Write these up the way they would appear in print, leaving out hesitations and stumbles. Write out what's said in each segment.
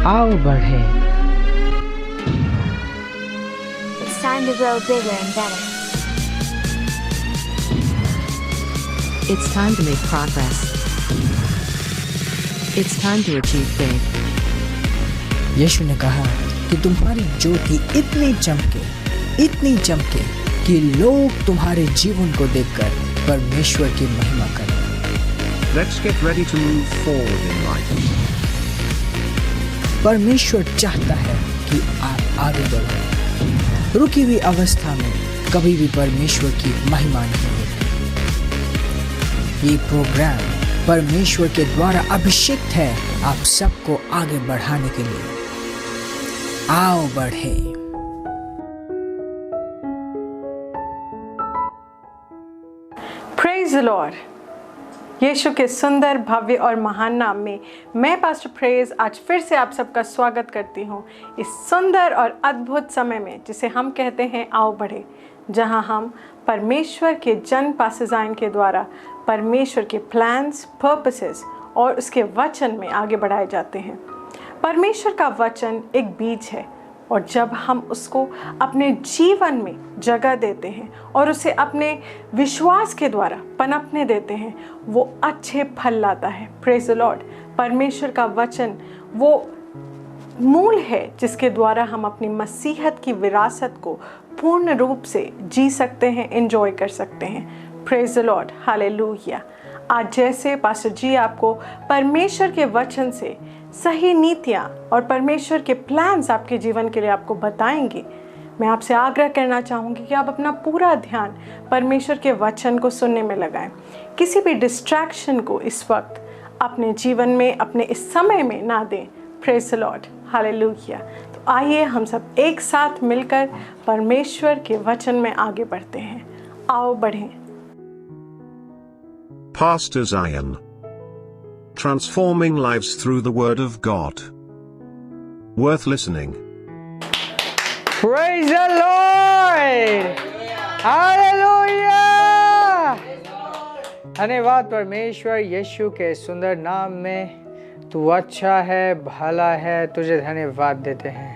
आओ बढ़े। It's time to grow bigger and better. It's time to make progress. It's time to achieve big. यीशु ने कहा कि तुम्हारी ज्योति इतनी चमके कि लोग तुम्हारे जीवन को देखकर परमेश्वर की महिमा करें। Let's get ready to move forward in life. परमेश्वर चाहता है कि आप आगे बढ़ो। रुकी हुई अवस्था में कभी भी परमेश्वर की महिमा नहीं होती। ये प्रोग्राम परमेश्वर के द्वारा अभिषेक है आप सबको आगे बढ़ाने के लिए। आओ बढ़े। Praise the Lord. यीशु के सुंदर, भव्य और महान नाम में मैं पास्टर प्रेज आज फिर से आप सबका स्वागत करती हूँ इस सुंदर और अद्भुत समय में जिसे हम कहते हैं आओ बढ़े, जहाँ हम परमेश्वर के जन पासजाइन के द्वारा परमेश्वर के प्लान्स, पर्पसेस और उसके वचन में आगे बढ़ाए जाते हैं। परमेश्वर का वचन एक बीज है और जब हम उसको अपने जीवन में जगह देते हैं और उसे अपने विश्वास के द्वारा पनपने देते हैं, वो अच्छे फल लाता है। Praise the Lord. परमेश्वर का वचन वो मूल है जिसके द्वारा हम अपनी मसीहत की विरासत को पूर्ण रूप से जी सकते हैं, एंजॉय कर सकते हैं। Praise the Lord, hallelujah. आज जैसे पास्टर जी आपको परमेश्वर के वचन से सही नीतियाँ और परमेश्वर के प्लान्स आपके जीवन के लिए आपको बताएंगे, मैं आपसे आग्रह करना चाहूँगी कि आप अपना पूरा ध्यान परमेश्वर के वचन को सुनने में लगाएं। किसी भी डिस्ट्रैक्शन को इस वक्त अपने जीवन में, अपने इस समय में ना दें। Praise the Lord, hallelujah. तो आइए हम सब एक साथ मिलकर परमेश्वर के वचन में आगे बढ़ते हैं। आओ बढ़ें। Pastor Zion. Transforming lives through the Word of God. Worth listening. Praise the Lord! Hallelujah! धन्यवाद परमेश्वर यीशु के सुंदर नाम में। तू अच्छा है, भला है, तुझे धन्यवाद देते हैं।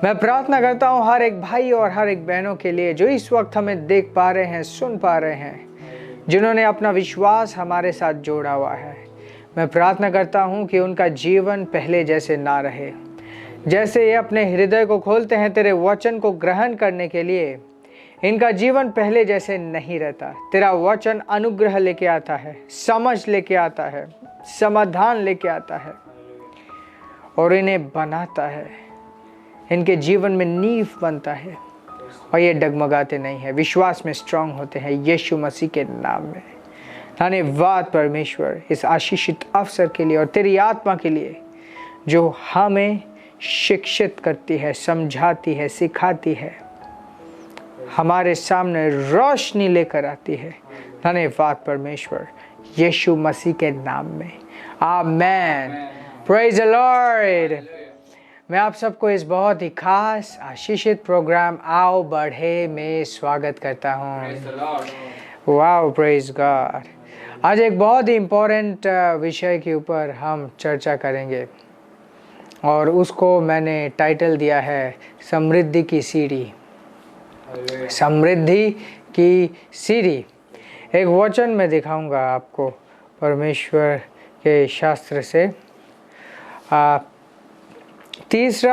मैं प्रार्थना करता हूँ हर एक भाई और हर एक बहनों के लिए जो इस वक्त हमें देख पा रहे हैं, सुन पा रहे हैं, जिन्होंने अपना विश्वास हमारे साथ जोड़ा हुआ है। मैं प्रार्थना करता हूँ कि उनका जीवन पहले जैसे ना रहे। जैसे ये अपने हृदय को खोलते हैं तेरे वचन को ग्रहण करने के लिए, इनका जीवन पहले जैसे नहीं रहता। तेरा वचन अनुग्रह लेके आता है, समझ लेके आता है, समाधान लेके आता है और इन्हें बनाता है। इनके जीवन में नींव बनता है और ये डगमगाते नहीं है, विश्वास में स्ट्रांग होते हैं यीशु मसीह के नाम में। धन्यवाद परमेश्वर इस आशीषित अवसर के लिए और तेरी आत्मा के लिए जो हमें शिक्षित करती है, समझाती है, सिखाती है, हमारे सामने रोशनी लेकर आती है। धन्यवाद परमेश्वर यीशु मसीह के नाम में, आमेन। Praise the Lord. मैं आप सबको इस बहुत ही खास आशीषित प्रोग्राम आओ बढ़े में स्वागत करता हूँ। Wow, praise God. आज एक बहुत ही इम्पोर्टेंट विषय के ऊपर हम चर्चा करेंगे और उसको मैंने टाइटल दिया है समृद्धि की सीढ़ी। समृद्धि की सीढ़ी। एक वचन में दिखाऊंगा आपको परमेश्वर के शास्त्र से। 3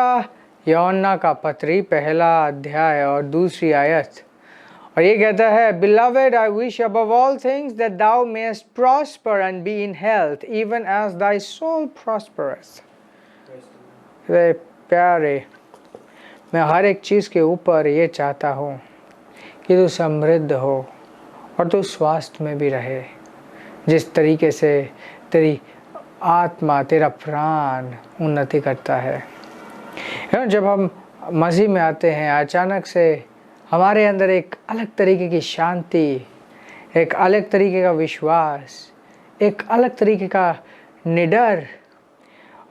यूहन्ना का पत्री 1 अध्याय और 2 आयत, और ये कहता है, Beloved, I wish above all things that thou mayest prosper and be in health, even as thy soul prospereth. वे प्यारे, मैं हर एक चीज़ के ऊपर ये चाहता हूँ कि तू समृद्ध हो और तू स्वास्थ्य में भी रहे, जिस तरीके से तेरी आत्मा, तेरा प्राण उन्नति करता है। जब हम मसीह में आते हैं, अचानक से हमारे अंदर एक अलग तरीके की शांति, एक अलग तरीके का विश्वास, एक अलग तरीके का निडर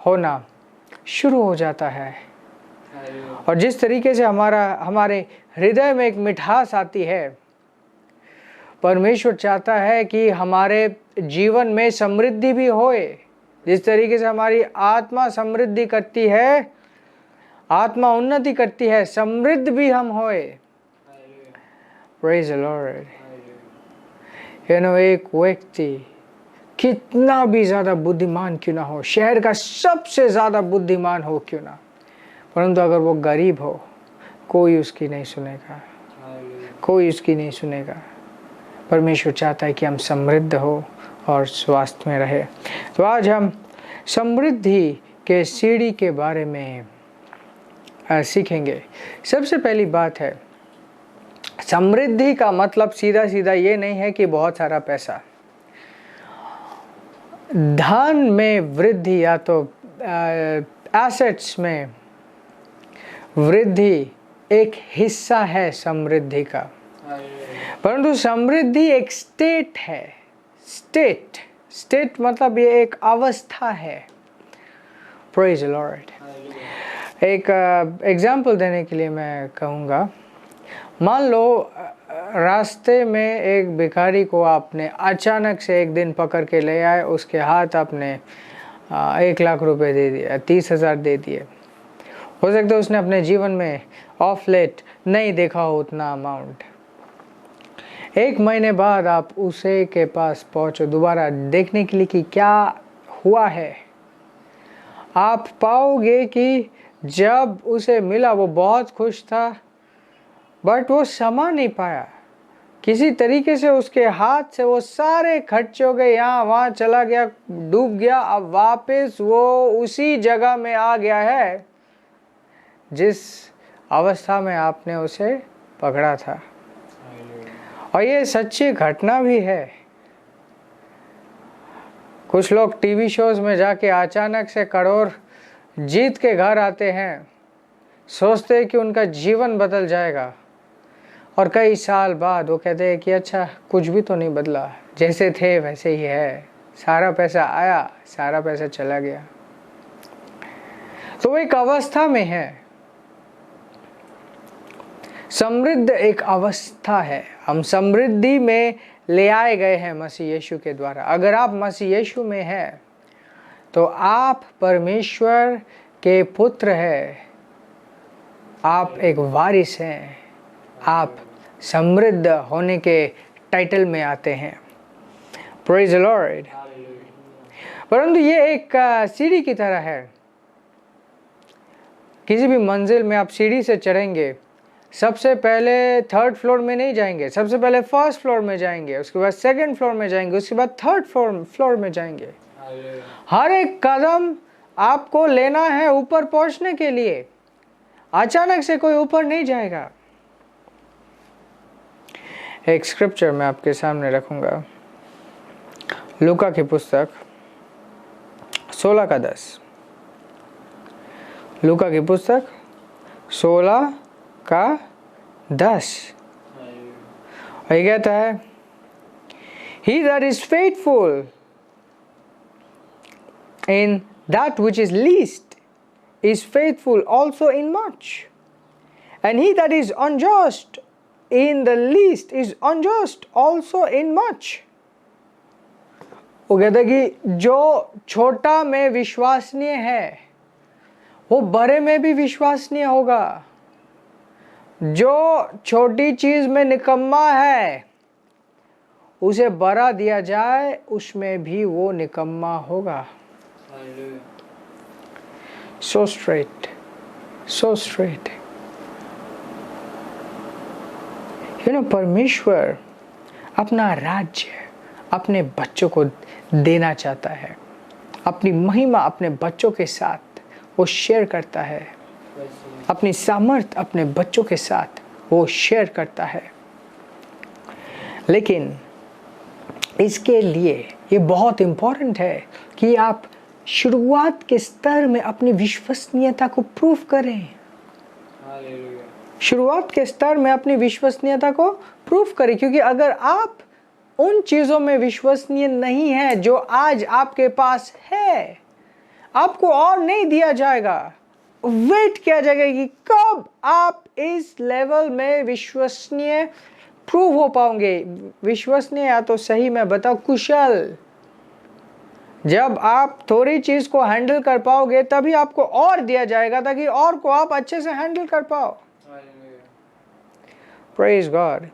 होना शुरू हो जाता है। और जिस तरीके से हमारे हृदय में एक मिठास आती है, परमेश्वर चाहता है कि हमारे जीवन में समृद्धि भी होए, जिस तरीके से हमारी आत्मा समृद्धि करती है, आत्मा उन्नति करती है, समृद्ध भी हम होए। Praise the Lord. एक व्यक्ति कितना भी ज्यादा बुद्धिमान क्यों ना हो, शहर का सबसे ज्यादा बुद्धिमान हो क्यों ना, परंतु अगर वो गरीब हो, कोई उसकी नहीं सुनेगा, कोई उसकी नहीं सुनेगा। परमेश्वर चाहता है कि हम समृद्ध हो और स्वास्थ्य में रहे। तो आज हम समृद्धि के सीढ़ी के बारे में सीखेंगे। सबसे पहली बात है, समृद्धि का मतलब सीधा सीधा ये नहीं है कि बहुत सारा पैसा। धन में वृद्धि या तो एसेट्स में वृद्धि एक हिस्सा है समृद्धि का, परंतु समृद्धि एक स्टेट है। स्टेट मतलब ये एक अवस्था है। Praise the Lord. एक एग्जाम्पल देने के लिए मैं कहूँगा, मान लो रास्ते में एक भिखारी को आपने अचानक से एक दिन पकड़ के ले आए, उसके हाथ आपने 1 लाख रुपए दे दिए, 30,000 दे दिए। हो सकता है उसने अपने जीवन में ऑफ लेट नहीं देखा हो उतना अमाउंट। 1 महीने बाद आप उसे के पास पहुंचो दोबारा देखने के लिए कि क्या हुआ है। आप पाओगे कि जब उसे मिला वो बहुत खुश था, बट वो समा नहीं पाया। किसी तरीके से उसके हाथ से वो सारे खर्च हो गए, यहाँ वहाँ चला गया, डूब गया। अब वापस वो उसी जगह में आ गया है जिस अवस्था में आपने उसे पकड़ा था। और ये सच्ची घटना भी है। कुछ लोग टीवी शोज में जाके अचानक से करोड़ जीत के घर आते हैं, सोचते हैं कि उनका जीवन बदल जाएगा, और कई साल बाद वो कहते हैं कि अच्छा कुछ भी तो नहीं बदला, जैसे थे वैसे ही है, सारा पैसा आया सारा पैसा चला गया। तो वो एक अवस्था में है। समृद्ध एक अवस्था है। हम समृद्धि में ले आए गए हैं मसीह यीशु के द्वारा। अगर आप मसीह यीशु में हैं तो आप परमेश्वर के पुत्र हैं, आप एक वारिस हैं, आप समृद्ध होने के टाइटल में आते हैं। Praise the Lord. परंतु ये एक सीढ़ी की तरह है। किसी भी मंजिल में आप सीढ़ी से चढ़ेंगे, सबसे पहले 3rd फ्लोर में नहीं जाएंगे, सबसे पहले 1st फ्लोर में जाएंगे, उसके बाद 2nd फ्लोर में जाएंगे, उसके बाद 3rd फ्लोर में जाएंगे। हर एक कदम आपको लेना है ऊपर पहुंचने के लिए। अचानक से कोई ऊपर नहीं जाएगा। एक स्क्रिप्चर मैं आपके सामने रखूंगा, लूका की पुस्तक 16 का 10। लूका की पुस्तक 16 का 10। और ये कहता है, He that is faithful in that which is least is faithful also in much, and he that is unjust in the least is unjust also in much. वो कहता है कि जो छोटा में विश्वसनीय है वो बड़े में भी विश्वसनीय होगा। जो छोटी चीज में निकम्मा है उसे बड़ा दिया जाए, उसमें भी वो निकम्मा होगा। So straight, so straight. परमेश्वर अपना राज्य अपने बच्चों को देना चाहता है। अपनी महिमा अपने बच्चों के साथ वो शेयर करता है। अपनी सामर्थ अपने बच्चों के साथ वो शेयर करता है। लेकिन इसके लिए ये बहुत इम्पोर्टेंट है कि आप शुरुआत के स्तर में अपनी विश्वसनीयता को प्रूव करें। शुरुआत के स्तर में अपनी विश्वसनीयता को प्रूव करें, क्योंकि अगर आप उन चीज़ों में विश्वसनीय नहीं है जो आज आपके पास है, आपको और नहीं दिया जाएगा। वेट किया जाएगा कि कब आप इस लेवल में विश्वसनीय प्रूव हो पाओगे। विश्वसनीय या तो सही मैं बताऊं कुशल, जब आप थोड़ी चीज को हैंडल कर पाओगे तभी आपको और दिया जाएगा, ताकि और को आप अच्छे से हैंडल कर पाओ। Praise God.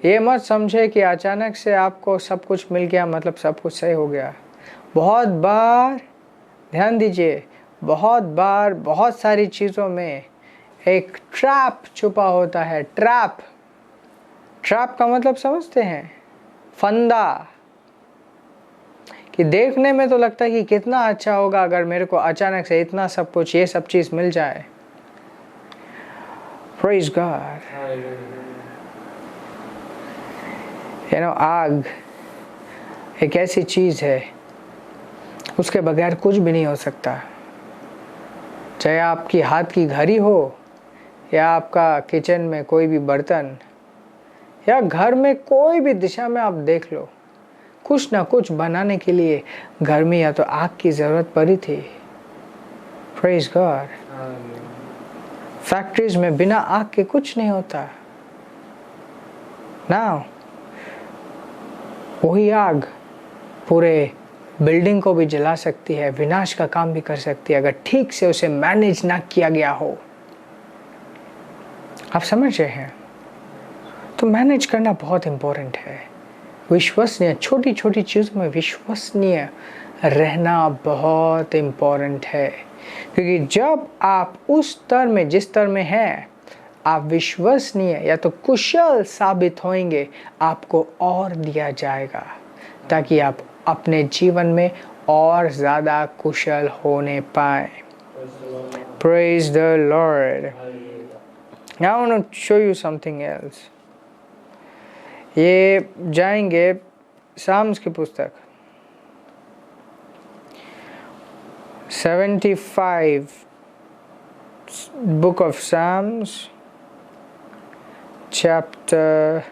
ये मत समझे कि अचानक से आपको सब कुछ मिल गया मतलब सब कुछ सही हो गया। बहुत बार, ध्यान दीजिए, बहुत बार बहुत सारी चीज़ों में एक ट्रैप छुपा होता है। ट्रैप का मतलब समझते हैं? फंदा। कि देखने में तो लगता है कि कितना अच्छा होगा अगर मेरे को अचानक से इतना सब कुछ, ये सब चीज़ मिल जाए। Praise God. आग एक ऐसी चीज़ है, उसके बगैर कुछ भी नहीं हो सकता। चाहे आपकी हाथ की घड़ी हो, या आपका किचन में कोई भी बर्तन, या घर में कोई भी दिशा में आप देख लो, कुछ ना कुछ बनाने के लिए घर में या तो आग की ज़रूरत पड़ी थी। Praise God. फैक्ट्रीज में बिना आग के कुछ नहीं होता। नाउ वही आग पूरे बिल्डिंग को भी जला सकती है, विनाश का काम भी कर सकती है, अगर ठीक से उसे मैनेज ना किया गया हो। आप समझ रहे हैं? तो मैनेज करना बहुत इम्पोर्टेंट है। विश्वसनीय, छोटी छोटी चीज़ों में विश्वसनीय रहना बहुत इम्पोर्टेंट है, क्योंकि जब आप उस स्तर में, जिस स्तर में हैं, आप विश्वसनीय या तो कुशल साबित होंगे, आपको और दिया जाएगा ताकि आप अपने जीवन में और ज़्यादा कुशल होने पाए। Praise the Lord. Now I want to show you something else. ये जाएंगे साम्स की पुस्तक 75, Book of Psalms, chapter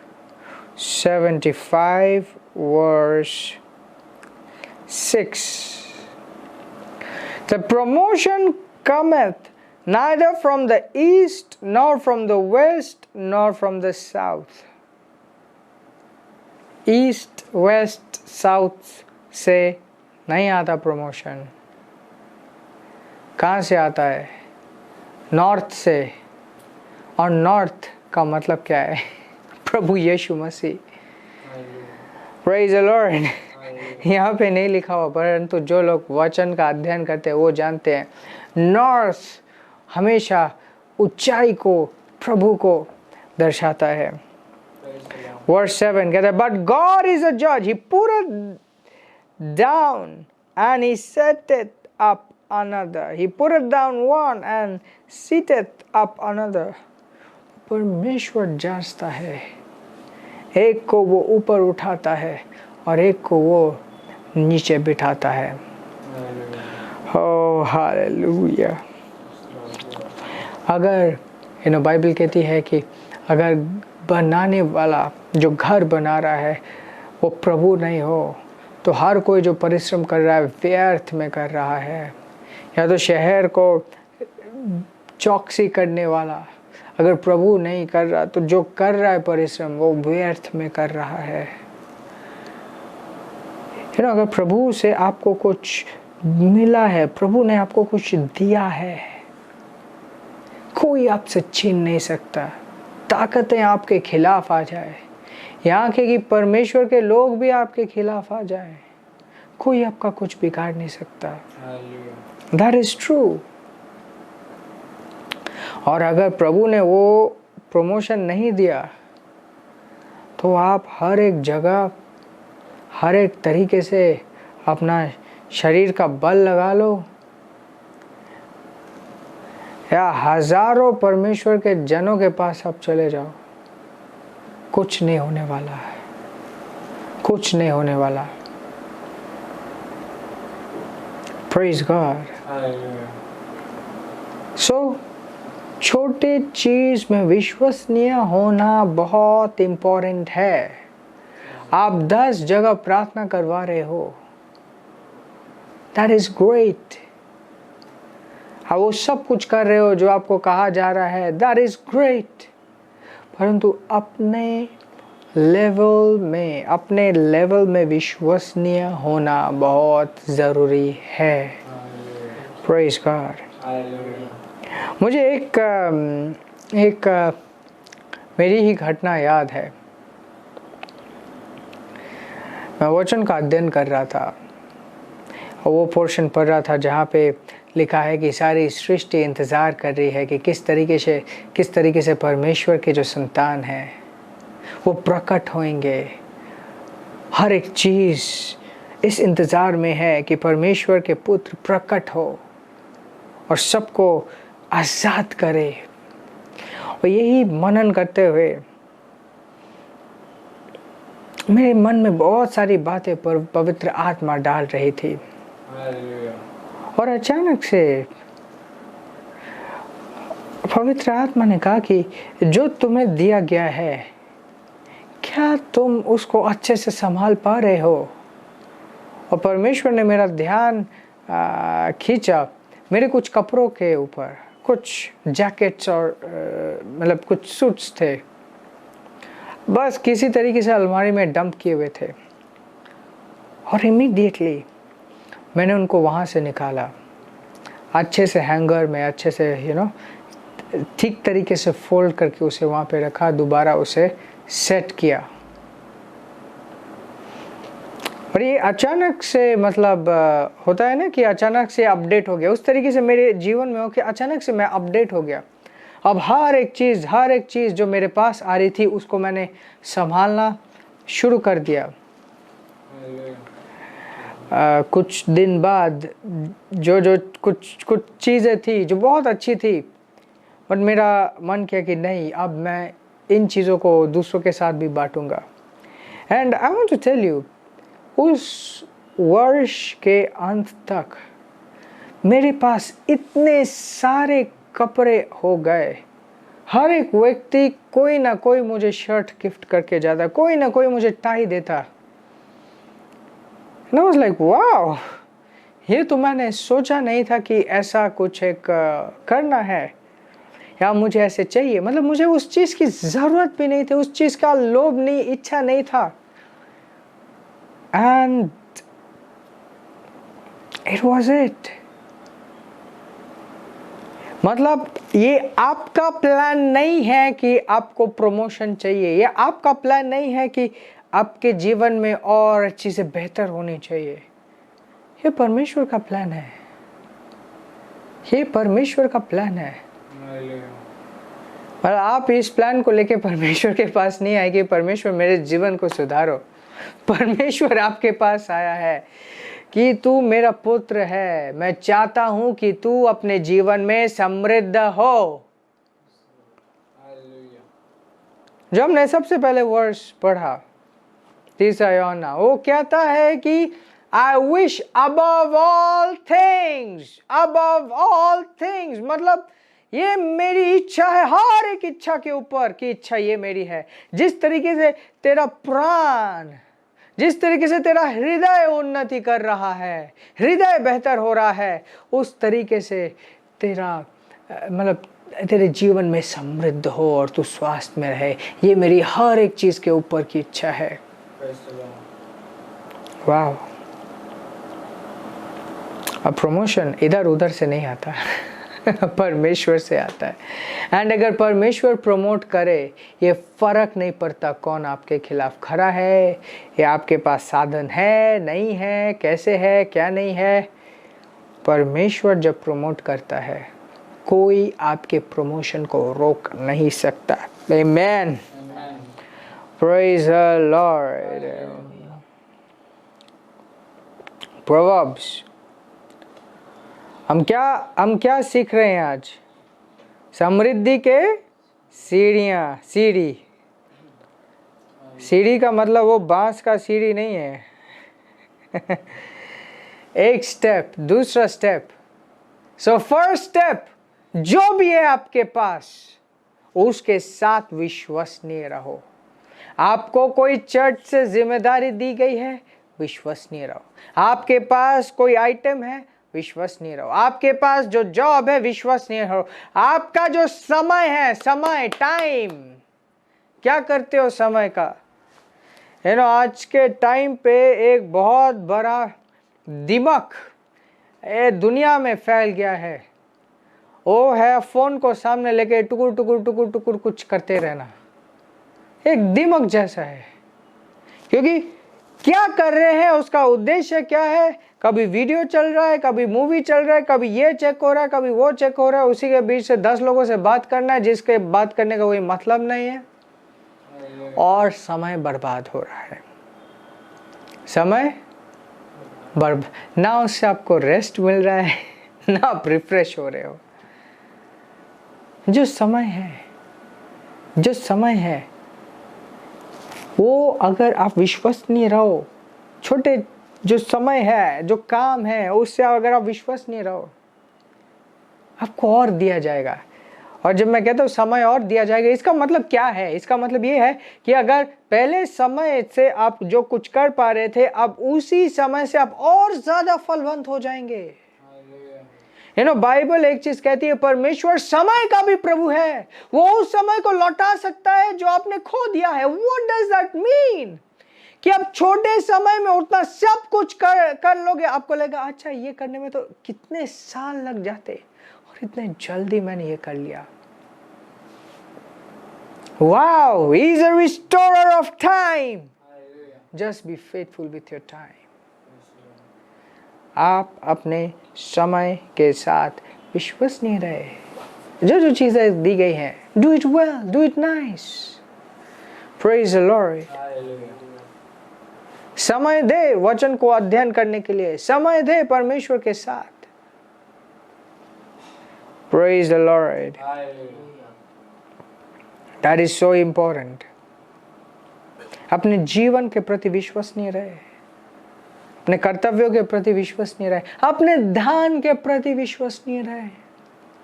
75, verse 6. The promotion cometh neither from the east, nor from the west, nor from the south. East, west, south से नहीं आता promotion. कहाँ से आता है? नॉर्थ से। और नॉर्थ का मतलब क्या है? प्रभु यीशु मसीह। Praise the Lord. यहाँ पे नहीं लिखा हुआ, परंतु जो लोग वचन का अध्ययन करते हैं वो जानते हैं, नॉर्थ हमेशा ऊंचाई को, प्रभु को दर्शाता है। Verse 7 कहता है, But God is a judge. He putteth down and he setteth up another. He putteth down one and setteth up another. परमेश्वर जांचता है, एक को वो ऊपर उठाता है और एक को वो नीचे बिठाता है। Oh, hallelujah. अगर बाइबल कहती है कि अगर बनाने वाला जो घर बना रहा है वो प्रभु नहीं हो, तो हर कोई जो परिश्रम कर रहा है व्यर्थ में कर रहा है। या तो शहर को चौकसी करने वाला अगर प्रभु नहीं कर रहा, तो जो कर रहा है परिश्रम वो व्यर्थ में कर रहा है। अगर प्रभु से आपको कुछ मिला है, प्रभु ने आपको कुछ दिया है, कोई आपसे छीन नहीं सकता। ताकतें आपके खिलाफ आ जाए, यहाँ के कि परमेश्वर के लोग भी आपके खिलाफ आ जाए, कोई आपका कुछ बिगाड़ नहीं सकता। That is true. और अगर प्रभु ने वो प्रमोशन नहीं दिया तो आप हर एक जगह, हर एक तरीके से अपना शरीर का बल लगा लो, या हजारों परमेश्वर के जनों के पास आप चले जाओ, कुछ नहीं होने वाला है, कुछ नहीं होने वाला। Praise God. So, छोटे चीज में विश्वसनीय होना बहुत इम्पोर्टेंट है। आप 10 जगह प्रार्थना करवा रहे हो, that is great. आप वो सब कुछ कर रहे हो जो आपको कहा जा रहा है, that is great. परंतु अपने लेवल में, अपने लेवल में विश्वसनीय होना बहुत ज़रूरी है। Praise God. मुझे एक मेरी ही घटना याद है। मैं वचन का अध्ययन कर रहा था और वो पोर्शन पढ़ रहा था जहाँ पे लिखा है कि सारी सृष्टि इंतज़ार कर रही है कि किस तरीके से परमेश्वर के जो संतान हैं वो प्रकट होंगे। हर एक चीज़ इस इंतज़ार में है कि परमेश्वर के पुत्र प्रकट हो और सबको आज़ाद करे। और यही मनन करते हुए मेरे मन में बहुत सारी बातें पर पवित्र आत्मा डाल रही थी। और अचानक से पवित्र आत्मा ने कहा कि जो तुम्हें दिया गया है, क्या तुम उसको अच्छे से संभाल पा रहे हो? और परमेश्वर ने मेरा ध्यान खींचा मेरे कुछ कपड़ों के ऊपर। कुछ जैकेट्स और मतलब कुछ सूट्स थे, बस किसी तरीके से अलमारी में डंप किए हुए थे। और इमीडिएटली मैंने उनको वहाँ से निकाला, अच्छे से हैंगर में अच्छे से ठीक तरीके से फोल्ड करके उसे वहाँ पे रखा, दोबारा उसे सेट किया। और ये अचानक से मतलब होता है ना कि अचानक से अपडेट हो गया। उस तरीके से मेरे जीवन में हो कि अचानक से मैं अपडेट हो गया। अब हर एक चीज़ जो मेरे पास आ रही थी उसको मैंने संभालना शुरू कर दिया। कुछ दिन बाद जो कुछ चीज़ें थी जो बहुत अच्छी थी, बट मेरा मन किया कि नहीं, अब मैं इन चीज़ों को दूसरों के साथ भी बांटूंगा। And I want to tell you, उस वर्ष के अंत तक मेरे पास इतने सारे कपड़े हो गए। हर एक व्यक्ति कोई ना कोई मुझे शर्ट गिफ्ट करके जाता, कोई ना कोई मुझे टाई देता। And I was like, wow, ये तो मैंने सोचा नहीं था कि ऐसा कुछ एक करना है या मुझे ऐसे चाहिए। मतलब मुझे उस चीज़ की ज़रूरत भी नहीं थी, उस चीज़ का लोभ नहीं, इच्छा नहीं था। And it was it. मतलब ये आपका प्लान नहीं है कि आपको प्रमोशन चाहिए, ये आपका प्लान नहीं है कि आपके जीवन में और चीज़ें बेहतर होनी चाहिए। ये परमेश्वर का प्लान है, ये परमेश्वर का प्लान है। मतलब आप इस प्लान को लेके परमेश्वर के पास नहीं आए कि परमेश्वर मेरे जीवन को सुधारो। परमेश्वर आपके पास आया है कि तू मेरा पुत्र है, मैं चाहता हूं कि तू अपने जीवन में समृद्ध हो। जो हमने सबसे पहले वर्ष पढ़ा 3 यूहन्ना, वो कहता है कि I wish above all things, मतलब ये मेरी इच्छा है, हर एक इच्छा के ऊपर की इच्छा ये मेरी है। जिस तरीके से तेरा प्राण, जिस तरीके से तेरा हृदय उन्नति कर रहा है, हृदय बेहतर हो रहा है, उस तरीके से तेरा मतलब तेरे जीवन में समृद्ध हो और तू स्वास्थ्य में रहे। ये मेरी हर एक चीज के ऊपर की इच्छा है। वाह। अब प्रमोशन इधर उधर से नहीं आता परमेश्वर से आता है। एंड अगर परमेश्वर प्रमोट करे, ये फर्क नहीं पड़ता कौन आपके खिलाफ खड़ा है, या आपके पास साधन है नहीं है, कैसे है क्या नहीं है। परमेश्वर जब प्रमोट करता है, कोई आपके प्रमोशन को रोक नहीं सकता। आमेन, प्रेज द लॉर्ड। प्रोवर्ब्स, हम क्या सीख रहे हैं आज? समृद्धि के सीढ़ियाँ। सीढ़ी का मतलब वो बांस का सीढ़ी नहीं है एक स्टेप, दूसरा स्टेप। सो फर्स्ट स्टेप, जो भी है आपके पास उसके साथ विश्वसनीय रहो। आपको कोई चर्च से जिम्मेदारी दी गई है, विश्वसनीय रहो। आपके पास कोई आइटम है, विश्वसनीय रहो। आपके पास जो जॉब है, विश्वसनीय रहो। आपका जो समय है, टाइम, क्या करते हो समय का? आज के टाइम पे एक बहुत बड़ा दिमाग दुनिया में फैल गया है, वो है फोन को सामने लेके टुकुर टुकुर टुकुर टुकुर कुछ करते रहना। एक दिमाग जैसा है, क्योंकि क्या कर रहे हैं उसका उद्देश्य क्या है। कभी वीडियो चल रहा है, कभी मूवी चल रहा है, कभी ये चेक हो रहा है, कभी वो चेक हो रहा है, उसी के बीच से 10 लोगों से बात करना है जिसके बात करने का कोई मतलब नहीं है, और समय बर्बाद हो रहा है। समय बर्बाद, ना उससे आपको रेस्ट मिल रहा है, ना आप रिफ्रेश हो रहे हो। जो समय है वो अगर आप विश्वसनीय रहो, छोटे जो समय है, जो काम है, उससे अगर आप विश्वसनीय रहो, आपको और दिया जाएगा। और जब मैं कहता हूँ समय और दिया जाएगा, इसका मतलब क्या है? इसका मतलब ये है कि अगर पहले समय से आप जो कुछ कर पा रहे थे, अब उसी समय से आप और ज्यादा फलवंत हो जाएंगे। बाइबल एक चीज कहती है, परमेश्वर समय का भी प्रभु है, वो उस समय को लौटा सकता है जो आपने खो दिया है। What does that mean? कि आप छोटे समय में उतना सब कुछ कर लोगे, आपको लगेगा अच्छा ये करने में तो कितने साल लग जाते और इतने जल्दी मैंने ये कर लिया। Wow, he is a restorer of time. Just be faithful with your time. आप अपने समय के साथ विश्वसनीय रहे। जो चीजें दी गई हैं, do it well, do it nice. Praise the Lord. समय दे वचन को अध्ययन करने के लिए, समय दे परमेश्वर के साथ। Praise the Lord. That is so important. अपने जीवन के प्रति विश्वसनीय रहे, अपने कर्तव्यों के प्रति विश्वसनीय रहे, अपने ध्यान के प्रति विश्वसनीय रहे।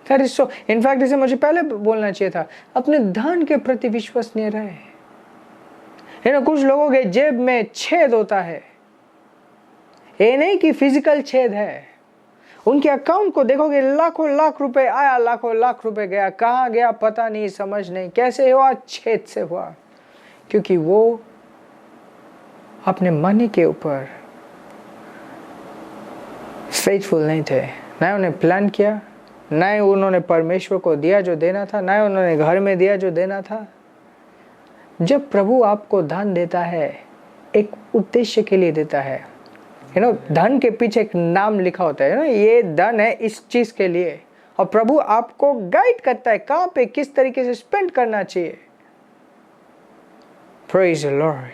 That is so. In fact, इसे मुझे पहले बोलना चाहिए था, अपने ध्यान के प्रति विश्वसनीय रहे। कुछ लोगों के जेब में छेद होता है, ये नहीं कि फिजिकल छेद है, उनके अकाउंट को देखोगे लाखों लाख रुपए आया, लाखों लाख रुपए गया, कहाँ गया पता नहीं, समझ नहीं कैसे हुआ, छेद से हुआ, क्योंकि वो अपने मनी के ऊपर फेथफुल नहीं थे। ना उन्हें प्लान किया, ना उन्होंने परमेश्वर को दिया जो देना था, ना उन्होंने घर में दिया जो देना था। जब प्रभु आपको धन देता है, एक उद्देश्य के लिए देता है। धन के पीछे एक नाम लिखा होता है, ये धन है इस चीज के लिए, और प्रभु आपको गाइड करता है कहां पे किस तरीके से स्पेंड करना चाहिए। Praise the Lord.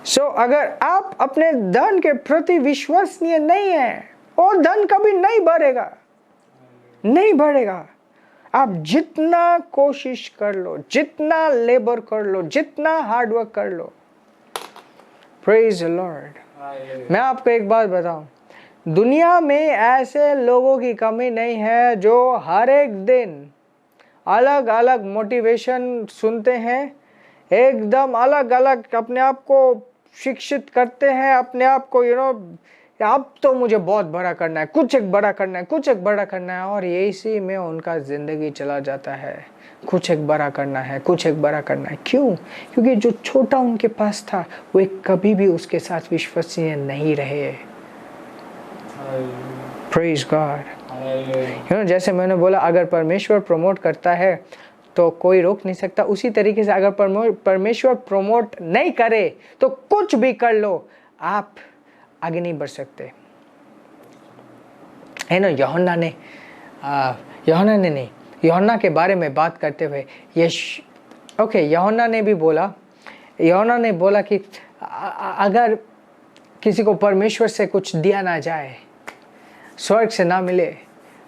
So, अगर आप अपने धन के प्रति विश्वसनीय नहीं है, और धन कभी नहीं बढ़ेगा। आप जितना कोशिश कर लो, जितना लेबर कर लो, जितना हार्डवर्क कर लो। Praise the Lord. मैं आपको एक बात बताऊं, दुनिया में ऐसे लोगों की कमी नहीं है जो हर एक दिन अलग अलग मोटिवेशन सुनते हैं, एकदम अलग अलग अपने आप को शिक्षित करते हैं, अपने आप को अब तो मुझे बहुत बड़ा करना है, कुछ एक बड़ा करना है, और इसी में उनका जिंदगी चला जाता है। कुछ एक बड़ा करना है। क्यों? क्योंकि जो छोटा उनके पास था वो कभी भी उसके साथ विश्वसनीय नहीं रहे। Praise God. जैसे मैंने बोला, अगर परमेश्वर प्रमोट करता है तो कोई रोक नहीं सकता। उसी तरीके से अगर परमेश्वर प्रमोट नहीं करे तो कुछ भी कर लो, आप आगे नहीं बढ़ सकते। यूहन्ना के बारे में बात करते हुए यूहन्ना ने बोला कि अगर किसी को परमेश्वर से कुछ दिया ना जाए, स्वर्ग से ना मिले,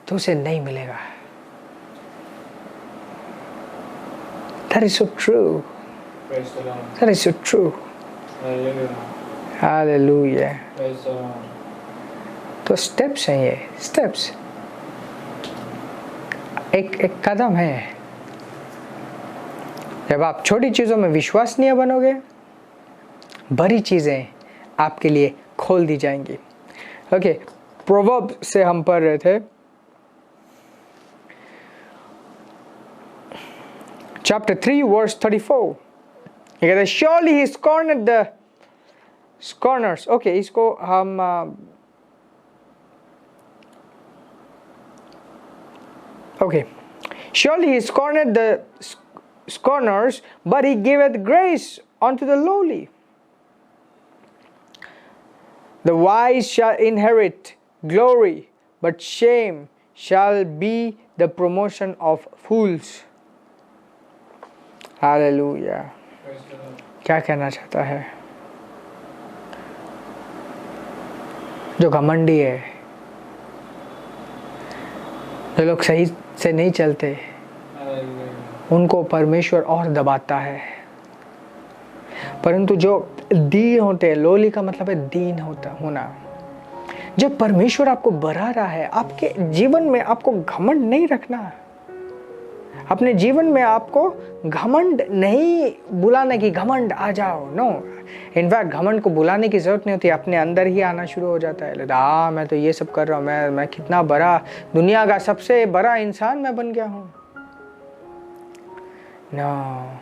तो उसे नहीं मिलेगा। That is so true. Praise the Lord. That is so true. Hallelujah. Hallelujah. Praise the Lord. तो स्टेप्स हैं ये, स्टेप्स एक कदम है। जब आप छोटी चीजों में विश्वसनीय बनोगे, बड़ी चीजें आपके लिए खोल दी जाएंगी। ओके, प्रोवर्ब से हम पढ़ रहे थे, चैप्टर 3 वर्स 34। ये कहते हैं surely he scorned the scorners. Okay, इसको हम okay. Surely he scorned the scorners, but he giveth grace unto the lowly. The wise shall inherit glory, but shame shall be the promotion of fools. Hallelujah. Praise the Lord. क्या कहना चाहता है? जो घमंडी है, जो लोग सही से नहीं चलते, Hallelujah. उनको परमेश्वर और दबाता है। परंतु जो दीन होते हैं, लोली का मतलब है दीन होना। जब परमेश्वर आपको बढ़ा रहा है, आपके जीवन में आपको घमंड नहीं रखना। अपने जीवन में आपको घमंड नहीं बुलाने की, घमंड आ जाओ, नो। इनफैक्ट घमंड को बुलाने की जरूरत नहीं होती, अपने अंदर ही आना शुरू हो जाता है। हाँ, मैं तो ये सब कर रहा हूँ, मैं कितना बड़ा, दुनिया का सबसे बड़ा इंसान मैं बन गया हूँ। नो,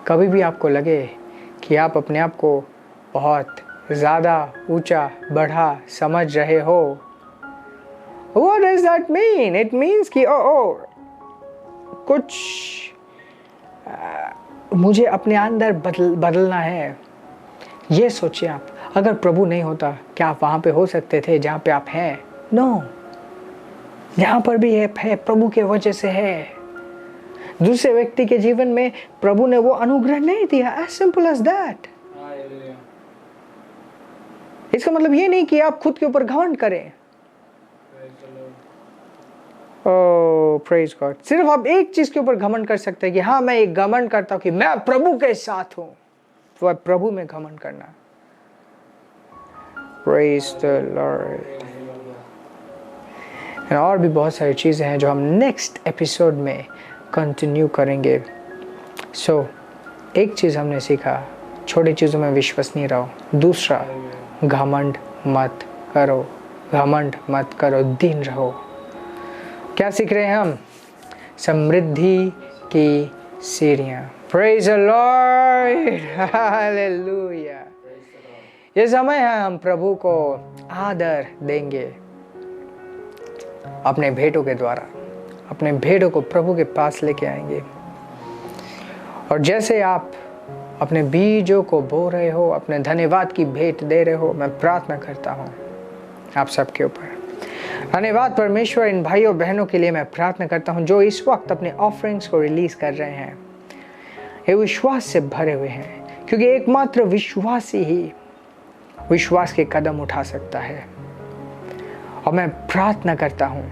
कभी भी आपको लगे कि आप अपने आप को बहुत ज़्यादा ऊंचा बढ़ा समझ रहे हो, What does that mean? It means कि कुछ मुझे अपने अंदर बदलना है। ये सोचिए आप, अगर प्रभु नहीं होता क्या आप वहाँ पे हो सकते थे जहाँ पे आप हैं? नो, यहाँ पर भी है प्रभु के वजह से है। दूसरे व्यक्ति के जीवन में प्रभु ने वो अनुग्रह नहीं दिया, as simple as that। Hallelujah. इसका मतलब ये नहीं कि आप खुद के ऊपर घमंड करें। Praise the Lord. Oh praise God. सिर्फ आप एक चीज के ऊपर घमंड कर सकते हैं कि हाँ, मैं एक घमंड करता हूँ कि मैं प्रभु के साथ हूँ, वो प्रभु में घमंड करना। Praise the Lord. और भी बहुत सारी चीजें हैं जो हम नेक्स्ट एपिसोड में कंटिन्यू करेंगे। सो एक चीज हमने सीखा, छोटी चीजों में विश्वसनीय रहो। दूसरा, घमंड मत करो, घमंड मत करो, दीन रहो। क्या सीख रहे हैं हम? समृद्धि की सीढ़ियां। Praise the Lord, hallelujah. ये समय है हम प्रभु को आदर देंगे अपने भेंटों के द्वारा। अपने भेंटों को प्रभु के पास लेके आएंगे। और जैसे आप अपने बीजों को बो रहे हो, अपने धन्यवाद की भेंट दे रहे हो, मैं प्रार्थना करता हूँ आप सबके ऊपर। धन्यवाद परमेश्वर, इन भाइयों बहनों के लिए मैं प्रार्थना करता हूँ जो इस वक्त अपने ऑफरिंग्स को रिलीज कर रहे हैं। ये विश्वास से भरे हुए हैं, क्योंकि एकमात्र विश्वासी ही विश्वास के कदम उठा सकता है। और मैं प्रार्थना करता हूँ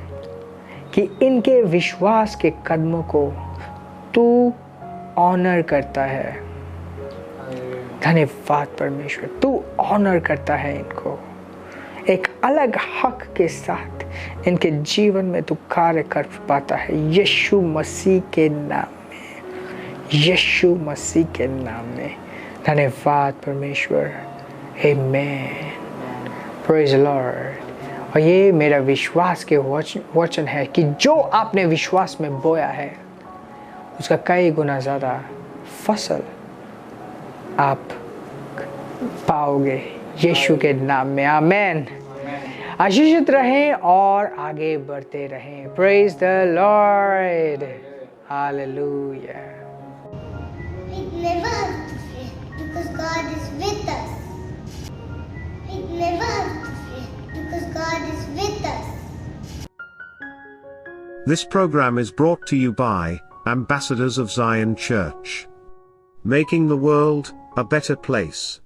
कि इनके विश्वास के कदमों को तू ऑनर करता है। धन्यवाद परमेश्वर, तू ऑनर करता है इनको। एक अलग हक के साथ इनके जीवन में तू कार्य कर पाता है, यीशु मसीह के नाम में, यीशु मसीह के नाम में। धन्यवाद परमेश्वर, आमीन। Praise the Lord. और ये मेरा विश्वास के वचन है कि जो आपने विश्वास में बोया है उसका कई गुना ज़्यादा फसल आप पाओगे यीशु के नाम में। आमीन। आशीषित रहें और आगे बढ़ते रहें। Praise the Lord, hallelujah. We never have to fear because God is with us. We never have to fear because God is with us. This program is brought to you by Ambassadors of Zion Church, making the world a better place.